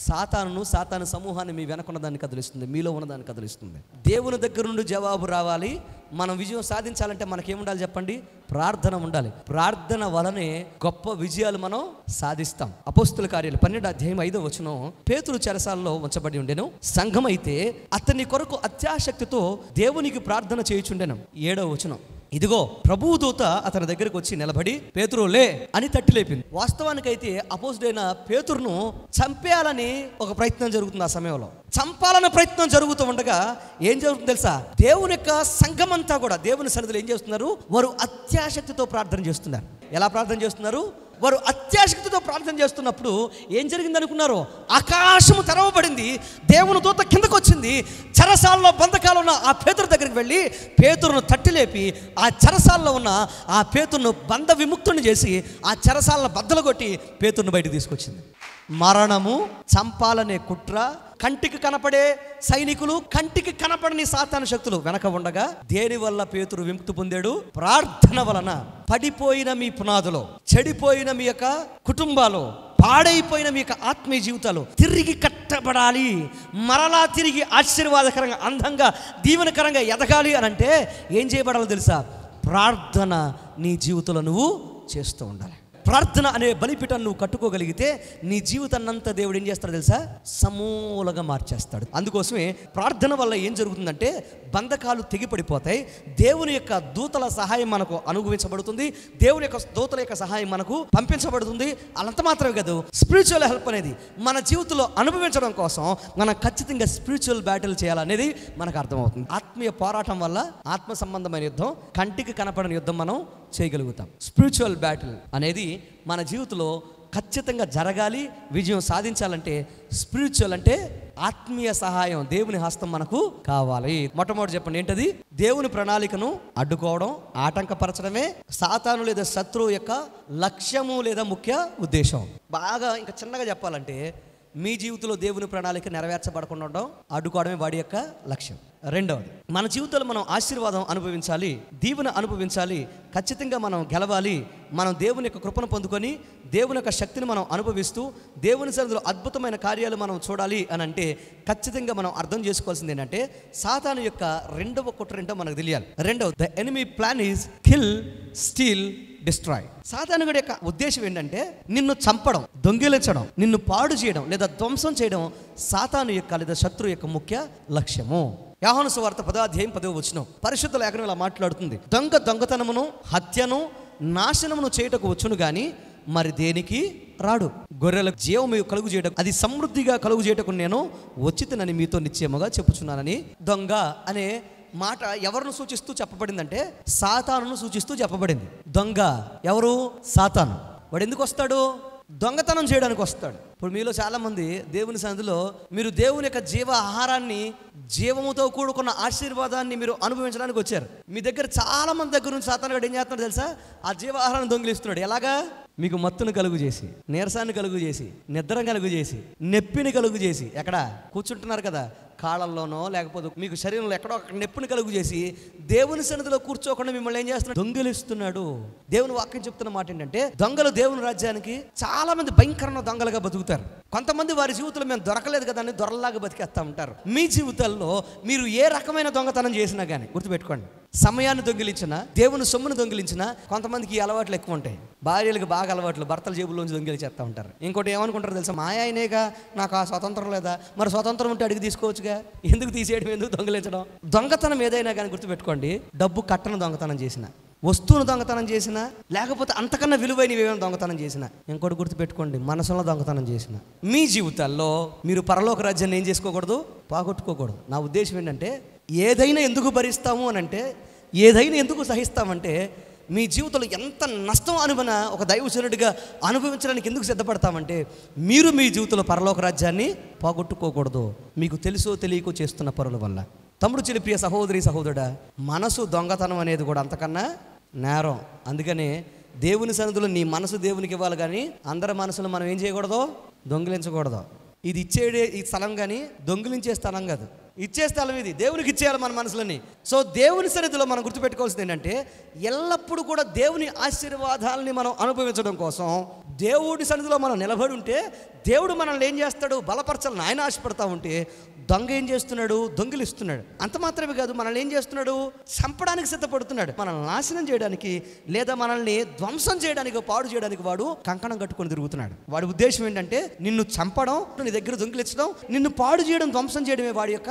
సాతాను సమూహాన్ని మీ వెనకున్న దాన్ని కదిలిస్తుంది, మీలో ఉన్నదాన్ని కదిలిస్తుంది. దేవుని దగ్గర నుండి జవాబు రావాలి. మనం విజయం సాధించాలంటే మనకేముండాలి చెప్పండి? ప్రార్థన ఉండాలి. ప్రార్థన వలనే గొప్ప విజయాలు మనం సాధిస్తాం. అపోస్తుల కార్యాలు 12:5 పేతురు చెరసాలలో ఉంచబడి ఉండెను. సంఘం అయితే అతని కొరకు అత్యాశక్తితో దేవునికి ప్రార్థన చేయుచుండెను. 7వ ఇదిగో ప్రభువు దూత అతని దగ్గరికి వచ్చి నిలబడి పేతురు లే అని తట్టి లేపింది. వాస్తవానికైతే అపోజిడైన పేతురును చంపేయాలని ఒక ప్రయత్నం జరుగుతుంది. ఆ సమయంలో చంపాలన్న ప్రయత్నం జరుగుతూ ఉండగా ఏం జరుగుతుంది తెలుసా? దేవుని యొక్క సంఘమంతా కూడా దేవుని సన్నిధిలో ఏం చేస్తున్నారు? వారు అత్యాశక్తితో ప్రార్థన చేస్తున్నారు. ఎలా ప్రార్థన చేస్తున్నారు? వారు అత్యాశక్తితో ప్రార్థన చేస్తున్నప్పుడు ఏం జరిగింది అనుకున్నారు? ఆకాశము తెరవబడింది, దేవుని దూత కిందకు వచ్చింది. చెరసాలలో బంధకాలు ఉన్న ఆ పేతురు దగ్గరికి వెళ్ళి పేతురును తట్టిలేపి ఆ చెరసాలలో ఉన్న ఆ పేతురును బంధ విముక్తుని చేసి ఆ చెరసాలను బద్దలు కొట్టి పేతురును బయటకు తీసుకొచ్చింది. మరణము, చంపాలనే కుట్ర, కంటికి కనపడే సైనికులు, కంటికి కనపడని సాతాను శక్తులు వెనక ఉండగా దేని వల్ల పేతురు విముక్తి పొందాడు? ప్రార్థన వలన. పడిపోయిన మీ పునాదులో, చెడిపోయిన మీ యొక్క కుటుంబాలు, పాడైపోయిన మీ యొక్క ఆత్మీయ జీవితాలు తిరిగి కట్టబడాలి, మరలా తిరిగి ఆశీర్వాదకరంగా, అందంగా, దీవెనకరంగా ఎదగాలి అని అంటే ఏం చేయబడాలో తెలుసా? ప్రార్థన నీ జీవితంలో నువ్వు చేస్తూ ఉండాలి. ప్రార్థన అనే బలిపీఠాన్ని నువ్వు కట్టుకోగలిగితే నీ జీవితాన్నంతా దేవుడు ఏం చేస్తాడు తెలుసా? సమూలంగా మార్చేస్తాడు. అందుకోసమే ప్రార్థన వల్ల ఏం జరుగుతుందంటే బంధకాలు తెగిపడిపోతాయి. దేవుని యొక్క దూతల సహాయం మనకు అనుభవించబడుతుంది. దేవుని యొక్క దూతల యొక్క సహాయం మనకు పంపించబడుతుంది. అంత మాత్రమే కాదు, స్పిరిచువల్ హెల్ప్ అనేది మన జీవితంలో అనుభవించడం కోసం మనం ఖచ్చితంగా స్పిరిచువల్ బ్యాటిల్ చేయాలనేది మనకు అర్థమవుతుంది. ఆత్మీయ పోరాటం వల్ల ఆత్మ సంబంధమైన యుద్ధం, కంటికి కనపడని యుద్ధం మనం చేయగలుగుతాం. స్పిరిచువల్ బ్యాటిల్ అనేది మన జీవితంలో ఖచ్చితంగా జరగాలి. విజయం సాధించాలంటే స్పిరిచువల్ అంటే ఆత్మీయ సహాయం, దేవుని హస్తం మనకు కావాలి. మొట్టమొదటి చెప్పండి ఏంటది? దేవుని ప్రణాళికను అడ్డుకోవడం, ఆటంకపరచడమే సాతాను లేదా శత్రువు యొక్క లక్ష్యము లేదా ముఖ్య ఉద్దేశం. బాగా ఇంకా చిన్నగా చెప్పాలంటే మీ జీవితంలో దేవుని ప్రణాళిక నెరవేర్చబడకుండా ఉండడం, అడ్డుకోవడమే వాడి యొక్క లక్ష్యం. రెండవది, మన జీవితంలో మనం ఆశీర్వాదం అనుభవించాలి, దీవెన అనుభవించాలి, ఖచ్చితంగా మనం గెలవాలి. మనం దేవుని యొక్క కృపను పొందుకొని దేవుని యొక్క శక్తిని మనం అనుభవిస్తూ దేవుని సన్నిధిలో అద్భుతమైన కార్యాలు మనం చూడాలి అని అంటే ఖచ్చితంగా మనం అర్థం చేసుకోవాల్సింది ఏంటంటే సాతాను యొక్క రెండవ కుట్ర ఏంటో మనకు తెలియాలి. రెండవది, the enemy plan is kill, steal, destroy. సాతానుడి యొక్క ఉద్దేశం ఏంటంటే నిన్ను చంపడం, దొంగిలించడం, నిన్ను పాడు చేయడం లేదా ధ్వంసం చేయడం సాతాను యొక్క లేదా శత్రువు యొక్క ముఖ్య లక్ష్యము. యోహాను సువార్త 10:10 పరిశుద్ధ లేఖనం ఇలా మాట్లాడుతుంది. దొంగతనమును, హత్యను, నాశనమును చేయుటకు వచ్చును గాని మరి దేనికి రాడు. గొర్రెలకు జీవము కలుగు చేయటకు, అది సమృద్ధిగా కలుగు చేయటకు నేను వచ్చితనని మీతో నిశ్చయముగా చెప్పుచున్నానని. దొంగ అనే మాట ఎవరిని సూచిస్తూ చెప్పబడిందంటే సాతానును సూచిస్తూ చెప్పబడింది. దొంగ ఎవరు? సాతాను. వాడు ఎందుకు వస్తాడు? దొంగతనం చేయడానికి వస్తాడు. ఇప్పుడు మీలో చాలామంది దేవుని సన్నిధిలో మీరు దేవుని యొక్క జీవ ఆహారాన్ని, జీవముతో కూడుకున్న ఆశీర్వాదాన్ని మీరు అనుభవించడానికి వచ్చారు. మీ దగ్గర చాలా మంది దగ్గర నుంచి సాతాను గాడు ఏం చేస్తున్నాడు తెలుసా? ఆ జీవ ఆహారాన్ని దొంగిలిస్తున్నాడు. ఎలాగా? మీకు మత్తును కలుగు చేసి, నీరసాన్ని కలుగు చేసి, నిద్ర కలుగు చేసి, నొప్పిని కలుగు చేసి, ఎక్కడ కూర్చుంటున్నారు కదా కాళ్ళల్లోనో లేకపోతే మీకు శరీరంలో ఎక్కడో నొప్పిని కలుగు చేసి దేవుని సన్నిధిలో కూర్చోకుండా మిమ్మల్ని ఏం చేస్తున్నాడు? దొంగిలిస్తున్నాడు. దేవుని వాక్యం చెప్తున్న మాట ఏంటంటే దొంగలు దేవుని రాజ్యానికి చాలా మంది భయంకరమైన దొంగలుగా బతుకుతారు. కొంతమంది వారి జీవితంలో మేము దొరకలేదు కదా అని దొరలాగా బతికేస్తా ఉంటారు. మీ జీవితాల్లో మీరు ఏ రకమైన దొంగతనం చేసినా కానీ గుర్తుపెట్టుకోండి, సమయాన్ని దొంగిలించినా, దేవుని సొమ్మును దొంగిలించినా కొంతమందికి ఈ అలవాట్లు ఎక్కువ ఉంటాయి. భార్యలకు బాగా అలవాట్లు, భర్తల జేబుల్లోంచి దొంగిలిచేస్తూ ఉంటారు. ఇంకోటి ఏమనుకుంటారు తెలుసా? మా ఆయనేగా, నాకు ఆ స్వతంత్రం లేదా? మరి స్వతంత్రం ఉంటే అడిగి తీసుకోవచ్చుగా, ఎందుకు తీసేయడం, ఎందుకు దొంగిలించడం? దొంగతనం ఏదైనా కానీ గుర్తుపెట్టుకోండి, డబ్బు కట్టను దొంగతనం చేసిన, వస్తువును దొంగతనం చేసిన, లేకపోతే అంతకన్నా విలువైనవి ఏమైనా దొంగతనం చేసిన, ఇంకోటి గుర్తుపెట్టుకోండి, మనసులో దొంగతనం చేసిన. మీ జీవితాల్లో మీరు పరలోక రాజ్యాన్ని ఏం చేసుకోకూడదు? పోగొట్టుకోకూడదు. నా ఉద్దేశం ఏంటంటే ఏదైనా ఎందుకు భరిస్తాము అని అంటే, ఏదైనా ఎందుకు సహిస్తామంటే మీ జీవితంలో ఎంత నష్టం ఒక దైవజనుడిగా అనుభవించడానికి ఎందుకు సిద్ధపడతామంటే మీరు మీ జీవితంలో పరలోక రాజ్యాన్ని పోగొట్టుకోకూడదు. మీకు తెలుసో తెలియకో చేస్తున్న పనుల వల్ల. తమ్ముడు చెల్లి, ప్రియ సహోదరి సహోదరుడా, మనసు దొంగతనం అనేది కూడా అంతకన్నా నేరం. అందుకనే దేవుని సన్నిధిలో నీ మనసు దేవునికి ఇవ్వాలి, కానీ అందరి మనసులో మనం ఏం చేయకూడదు, దొంగిలించకూడదు. ఇది ఇచ్చేడే ఈ స్థలం, కానీ దొంగిలించే స్థలం కాదు. ఇచ్చే స్థలం ఇది. దేవునికి ఇచ్చేయాలి మన మనసులని. సో దేవుని సన్నిధిలో మనం గుర్తుపెట్టుకోవాల్సింది ఏంటంటే, ఎల్లప్పుడూ కూడా దేవుని ఆశీర్వాదాలని మనం అనుభవించడం కోసం దేవుడి సన్నిధిలో మనం నిలబడి ఉంటే దేవుడు మనల్ని ఏం చేస్తాడు, బలపరచాలని ఆయన ఆశపడతా ఉంటే దొంగ ఏం చేస్తున్నాడు, దొంగిలిస్తున్నాడు. అంత మాత్రమే కాదు, మనల్ని ఏం చేస్తున్నాడు, చంపడానికి సిద్ధపడుతున్నాడు. మనల్ని నాశనం చేయడానికి లేదా మనల్ని ధ్వంసం చేయడానికి, పాడు చేయడానికి వాడు కంకణం కట్టుకొని తిరుగుతున్నాడు. వాడి ఉద్దేశం ఏంటంటే నిన్ను చంపడం, నీ దగ్గర దొంగిలించడం, నిన్ను పాడు చేయడం, ధ్వంసం చేయడమే వాడి యొక్క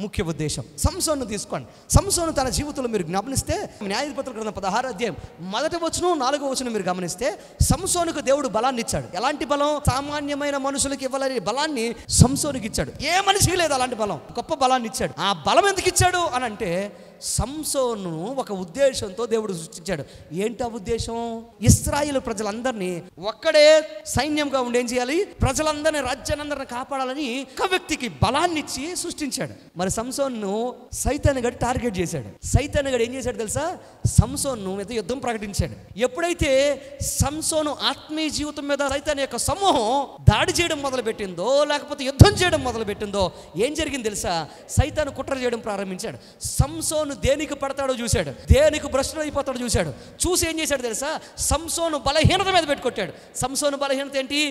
ముఖ్య ఉద్దేశం. సంసోను తీసుకోండి. సంసోను తన జీవితంలో మీరు గమనిస్తే న్యాయాధిపతుల గ్రంథం 16వ అధ్యాయం 1వ వచనం 4వ వచనం మీరు గమనిస్తే సంసోనుకు దేవుడు బలాన్ని ఇచ్చాడు. ఎలాంటి బలం? సామాన్యమైన మనుషులకి ఇవ్వాలని బలాన్ని సంసోనుకి ఇచ్చాడు. ఏ మనిషికి లేదు అలాంటి బలం. గొప్ప బలాన్ని ఇచ్చాడు. ఆ బలం ఎందుకు ఇచ్చాడు అని అంటే, సంసోను ఒక ఉద్దేశంతో దేవుడు సృష్టించాడు. ఏంటి ఆ ఉద్దేశం? ఇశ్రాయేలు ప్రజలందరినీ ఒక్కడే సైన్యంగా ఉండి ఏం చేయాలి, ప్రజలందరినీ, రాజ్యాలందరినీ కాపాడాలని ఒక వ్యక్తికి బలాన్ని ఇచ్చి సృష్టించాడు. మరి సంసోను సైతాను గడి టార్గెట్ చేశాడు. సైతాను గడి ఏం చేశాడు తెలుసా? సంసోను మీద యుద్ధం ప్రకటించాడు. ఎప్పుడైతే సంసోను ఆత్మీయ జీవితం మీద సైతాను యొక్క సమూహం దాడి చేయడం మొదలుపెట్టిందో, లేకపోతే యుద్ధం చేయడం మొదలుపెట్టిందో, ఏం జరిగింది తెలుసా? సైతాను కుట్ర చేయడం ప్రారంభించాడు. సంసోను దేనికి పడతాడో చూశాడు, దేనికి భ్రష్టుడు అయిపోతాడో చూశాడు. చూసి ఏం చేశాడు తెలుసా? సంసోను బలహీనత మీద పెట్టుకొట్టాడు. సంసోను బలహీనత ఏంటి?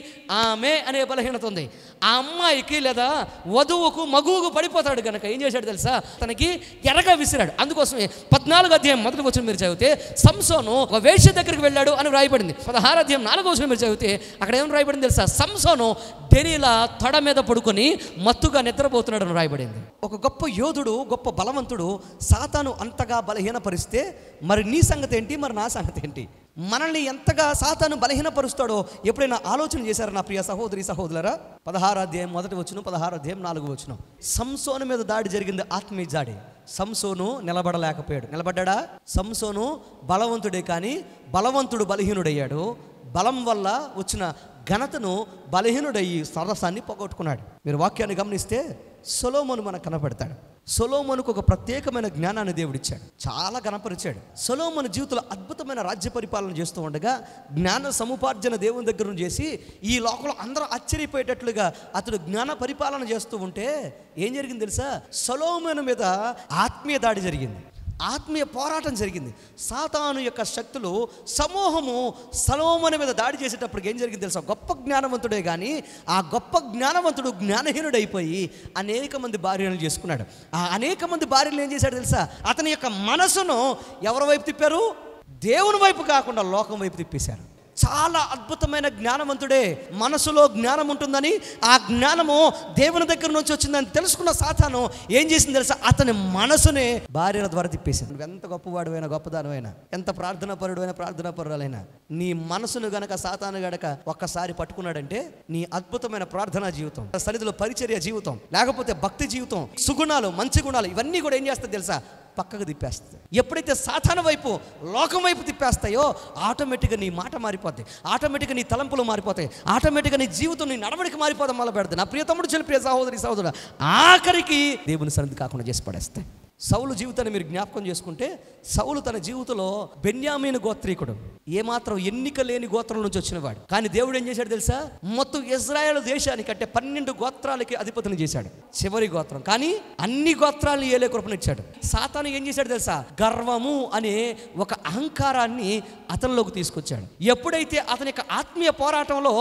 ఆమె అనే బలహీనత ఉంది. ఆ అమ్మాయికి లేదా వధువుకు మగువుకు పడిపోతాడు కనుక ఏం చేశాడు తెలుసా? తనకి ఎరగా విసిరాడు. అందుకోసమే 14వ అధ్యాయం 1వ వచనం మీరు చదివితే సంసోను ఒక వేశ్య దగ్గరికి వెళ్ళాడు అని రాయబడింది. 16వ అధ్యాయం 4వ వచనం మీరు చదివితే అక్కడ ఏమని రాయబడింది తెలుసా? సంసోను డెరీలా తొడ మీద పడుకొని మత్తుగా నిద్రపోతున్నాడు అని రాయబడింది. ఒక గొప్ప యోధుడు, గొప్ప బలవంతుడు సాతాను అంతగా బలహీనపరిస్తే మరి నీ సంగతి ఏంటి, మరి నా సంగతి ఏంటి? మనల్ని ఎంతగా సాతాను బలహీనపరుస్తాడో ఎప్పుడైనా ఆలోచన చేశారా నా ప్రియ సహోదరి సహోదరులారా? 16వ అధ్యాయం 1వ వచనం, 16వ అధ్యాయం 4వ వచనం. సంసోను మీద దాడి జరిగింది, ఆత్మీయ దాడి. సంసోను నిలబడలేకపోయాడు. నిలబడ్డా? సంసోను బలవంతుడే, కానీ బలవంతుడు బలహీనుడయ్యాడు. బలం వల్ల వచ్చిన ఘనతను బలహీనుడయ్యి సరసాన్ని పోగొట్టుకున్నాడు. మీరు వాక్యాన్ని గమనిస్తే సొలొమోను మనకు కనపడతాడు. సొలొమోనుకు ఒక ప్రత్యేకమైన జ్ఞానాన్ని దేవుడిచ్చాడు. చాలా గణపరిచాడు. సొలొమోను జీవితంలో అద్భుతమైన రాజ్య పరిపాలన చేస్తూ ఉండగా జ్ఞాన సముపార్జన దేవుని దగ్గర నుంచి చేసి ఈ లోకంలో అందరూ ఆశ్చర్యపోయేటట్లుగా అతడు జ్ఞాన పరిపాలన చేస్తూ ఉంటే ఏం జరిగింది తెలుసా? సొలొమోను మీద ఆత్మీయ దాడి జరిగింది, ఆత్మీయ పోరాటం జరిగింది. సాతాను యొక్క శక్తులు సమూహము సొలొమోను మీద దాడి చేసేటప్పటికి ఏం జరిగింది తెలుసా? గొప్ప జ్ఞానవంతుడే, కానీ ఆ గొప్ప జ్ఞానవంతుడు జ్ఞానహీనుడైపోయి అనేక మంది భార్యలను చేసుకున్నాడు. ఆ అనేక మంది భార్యలు ఏం చేశాడు తెలుసా? అతని యొక్క మనసును ఎవరి వైపు తిప్పారు? దేవుని వైపు కాకుండా లోకం వైపు తిప్పేశారు. చాలా అద్భుతమైన జ్ఞానవంతుడే, మనసులో జ్ఞానం ఉంటుందని, ఆ జ్ఞానము దేవుని దగ్గర నుంచి వచ్చిందని తెలుసుకున్న సాతాను ఏం చేసింది తెలుసా? అతని మనసునే భార్యల ద్వారా తిప్పేశాడు. నువ్వు ఎంత గొప్పవాడువైనా, గొప్పదానమైనా, ఎంత ప్రార్థనా పరుడైనా, ప్రార్థనా పరురాలైనా, నీ మనసును గనక సాతాను గనక ఒక్కసారి పట్టుకున్నాడంటే నీ అద్భుతమైన ప్రార్థనా జీవితం, సన్నిధిలో పరిచర్య జీవితం, లేకపోతే భక్తి జీవితం, సుగుణాలు, మంచి గుణాలు, ఇవన్నీ కూడా ఏం చేస్తుంది తెలుసా? పక్కకు తిప్పేస్తుంది. ఎప్పుడైతే సాతాను వైపు, లోకం వైపు తిప్పేస్తాయో ఆటోమేటిక్గా నీ మాట మారిపోతాయి, ఆటోమేటిక్గా నీ తలంపులు మారిపోతాయి, ఆటోమేటిక్గా నీ జీవితం, నీ నడవడికి మారిపోతాం మొదలు పెడతాయి. నా ప్రియ తమ్ముడు చెల్లి, ప్రియ సహోదరి సహోదరుడు, ఆఖరికి దేవుని సన్నిధి కాకుండా చేసి పడేస్తాయి. సౌలు జీవితాన్ని మీరు జ్ఞాపకం చేసుకుంటే, సౌలు తన జీవితంలో బెన్యామీను గోత్రీకుడు, ఏమాత్రం ఎన్నిక లేని గోత్రం నుంచి వచ్చినవాడు. కానీ దేవుడు ఏం చేశాడు తెలుసా? మొత్తం ఇశ్రాయేలు దేశానికి అంటే 12 గోత్రాలకి అధిపతిని చేశాడు. చివరి గోత్రం కానీ అన్ని గోత్రాలను ఏలే కృపనిచ్చాడు. సాతాను ఏం చేశాడు తెలుసా? గర్వము అనే ఒక అహంకారాన్ని అతనిలోకి తీసుకొచ్చాడు. ఎప్పుడైతే అతని యొక్క ఆత్మీయ పోరాటంలో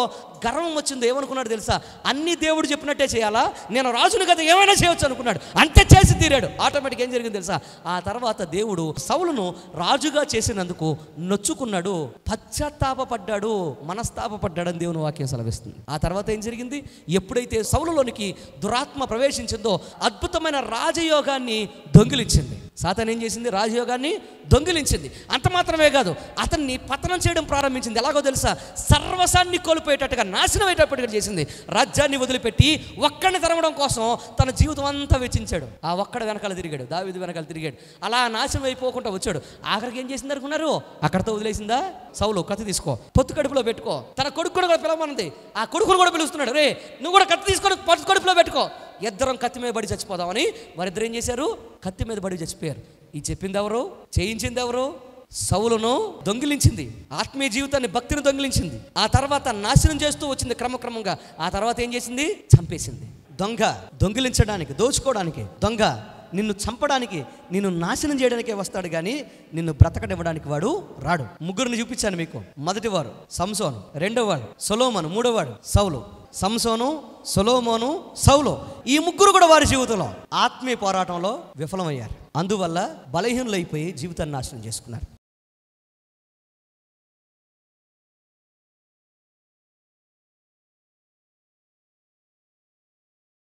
గర్వం వచ్చిందో ఏమనుకున్నాడు తెలుసా? అన్ని దేవుడు చెప్పినట్టే చేయాలా, నేను రాజును కదా ఏమైనా చేయవచ్చు అనుకున్నాడు. అంతే చేసి తీరాడు. ఆటోమేటిక్ ఏం జరిగింది తెలుసా? ఆ తర్వాత దేవుడు సౌలును రాజుగా చేసినందుకు నొచ్చుకున్నాడు, పశ్చాత్తాపడ్డాడు, మనస్తాపడ్డాడని దేవుని వాక్యం సెలవిస్తుంది. ఆ తర్వాత ఏం జరిగింది? ఎప్పుడైతే సౌలులోనికి దురాత్మ ప్రవేశించిందో అద్భుతమైన రాజయోగాన్ని దొంగిలించింది. సాతాను ఏం చేసింది? రాజయోగాన్ని దొంగిలించింది. అంత మాత్రమే కాదు, అతన్ని పతనం చేయడం ప్రారంభించింది. ఎలాగో తెలుసా? సర్వసాన్ని కోల్పోయేటట్టుగా, నాశనం అయ్యేటట్టుగా చేసింది. రాజ్యాన్ని వదిలిపెట్టి ఒక్కడిని తరమడం కోసం తన జీవితం అంతా వెచ్చించాడు. ఆ ఒక్కడ వెనకాల తిరిగాడు, దావీదు వెనకాల తిరిగాడు. అలా నాశనం అయిపోకుండా వచ్చాడు. ఆఖరికి ఏం చేసింది అనుకున్నారు? అక్కడితో వదిలేసిందా? సౌలు, కత్తి తీసుకో, పొత్తు కడుపులో పెట్టుకో. తన కొడుకును కూడా పిలవమన్నది. ఆ కొడుకును కూడా పిలుస్తున్నాడు, రే నువ్వు కూడా కత్తి తీసుకొని పొత్తు కడుపులో పెట్టుకో. ఇద్దరం కత్తి మీద పడి చచ్చిపోదామని వారిద్దరు ఏం చేశారు? కత్తి మీద పడి చచ్చిపోయారు. ఈ చెప్పింది ఎవరు? చేయించింది ఎవరు? సౌలును దొంగిలించింది. ఆత్మీయ జీవితాన్ని, భక్తిని దొంగిలించింది. ఆ తర్వాత నాశనం చేస్తూ వచ్చింది క్రమక్రమంగా. ఆ తర్వాత ఏం చేసింది? చంపేసింది. దొంగ దొంగిలించడానికి, దోచుకోవడానికి, దొంగ నిన్ను చంపడానికి, నిన్ను నాశనం చేయడానికే వస్తాడు, కానీ నిన్ను బ్రతకనివ్వడానికి వాడు రాడు. ముగ్గురిని చూపించాను మీకు. మొదటివారు సంసోను, రెండోవాడు సొలొమోను, మూడోవాడు సౌలు. సంసోను, సొలొమోను, సౌలు, ఈ ముగ్గురు కూడా వారి జీవితంలో ఆత్మీయ పోరాటంలో విఫలమయ్యారు. అందువల్ల బలహీనులైపోయి జీవితాన్ని నాశనం చేసుకున్నారు.